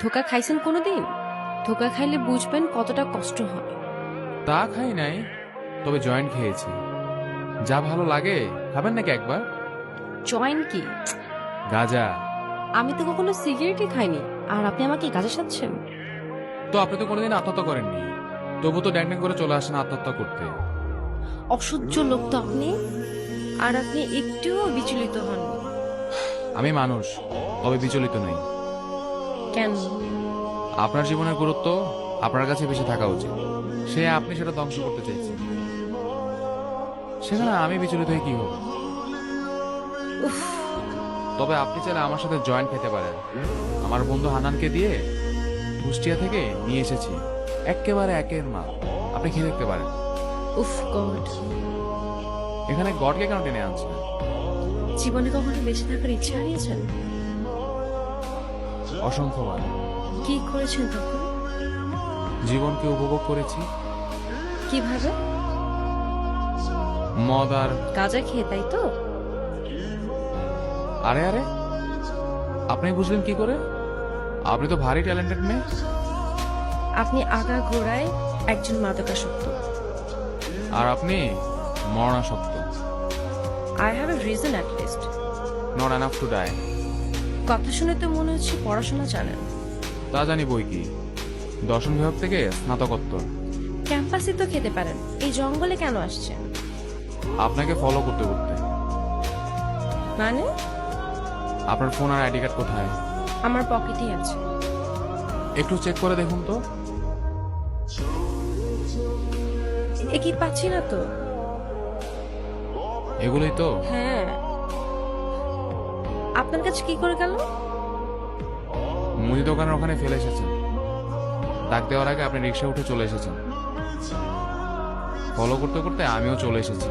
ধোকা খাইছেন কোনোদিন? ধোকা খাইলে বুঝবেন কতটা কষ্ট হয়। তা খাই নাই, তবে জয়েন্ট খেয়েছি। যা ভালো লাগে, খাবেন নাকি একবার? জয়েন কি? গাঁজা। আমি তো কখনো সিগারেটই খাইনি, আর আপনি আমাকে গাঁজা সাজছেন? তো আপনি তো কোনোদিন আত্মহত্যা করেননি, তবু তো ড্যাং ড্যাং করে চলে আসেন আত্মহত্যা করতে। অসহ্য লোক তো আপনি। আর আপনি একটুও বিচলিত হন? আমি মানুষ, তবে বিচলিত নই। কেন? আপনার জীবনের গুরুত্ব আপনার কাছে বেশি থাকা উচিত। সে আপনি সেটা ধ্বংস করতে চাইছেন, সেখানে আমি বিচলিত হয়ে কি হবে? উফ, তবে আপনি চাইলে আমার সাথে জয়েন্ট খেতে পারেন। আমার বন্ধু হানানকে দিয়ে কুষ্টিয়া থেকে নিয়ে এসেছি, একেবারে একের মাল। আপনি খেয়ে দেখতে পারেন। উফ গড। এখানে গডকে কেন টেনে আনছেন? জীবনে কখনো বেঁচে থাকার ইচ্ছা হারিয়েছেন? অসংখ্যবার কি করেছেন তখন? জীবনকে উপভোগ করেছি, কিভাবে? মদ আর গাঁজা খেয়ে, তাই তো? আরে আরে, আপনি বুঝলেন কি করে? আপনি তো ভারী ট্যালেন্টেড মেয়ে। আপনি আগা ঘোড়ায় একজন মাদকাসক্ত। আর আপনি মরণাসক্ত। I have a reason at least. Not enough to die. কথা শুনে তো মনে হচ্ছে পড়াশোনা জানেন। তা জানি বই কি, দর্শন বিভাগ থেকে স্নাতকোত্তর। ক্যাম্পাসে তো খেতে পারেন, এই জঙ্গলে কেন আসছেন? আপনাকে ফলো করতে করতে। মানে? আপনার ফোন আর আইডি কার্ড কোথায়? আমার পকেটেই আছে। একটু চেক করে দেখুন তো। এ কি পাচ্ছি না তো। এগুলোই তো। হ্যাঁ। আপনার কাছে কি করে গেল? মুদি দোকানের ওখানে ফেলে এসেছেন। ডাক দেওয়ার আগে আপনি রিক্সা উঠে চলে এসেছেন। ফলো করতে করতে আমিও চলে এসেছি।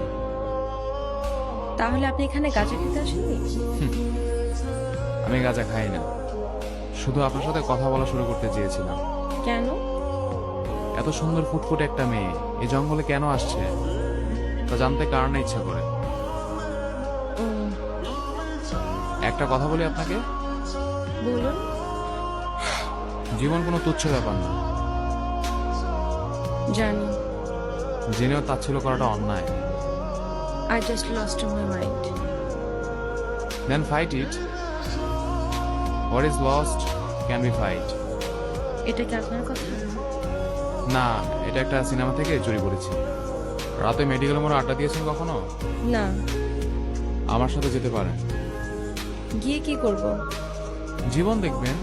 তাহলে আপনি এখানে গাঁজা খেতে আসেননি? আমি গাঁজা খাই না, শুধু আপনার সাথে কথা বলা শুরু করতে চেয়েছিলাম। কেন? এত সুন্দর ফুটফুটে একটা মেয়ে এই জঙ্গলে কেন আসছে তা জানতে কারণে ইচ্ছা করে। উম, একটা কথা বলি আপনাকে, বলুন। জীবন কোনো তুচ্ছ ব্যাপার না। জানি। জেনেও তাচ্ছিল্য করাটা অন্যায়। I just lost my mind. Then fight it. What is lost can be fight. এটা কি আপনার কথা? না, এটা একটা সিনেমা থেকে চুরি করেছি। রাতে মেডিকেল মোড়ে আড্ডা দিয়েছেন কখনো? না। আমার সাথে যেতে পারেন। গিয়ে কি করব? জীবন দেখবেন।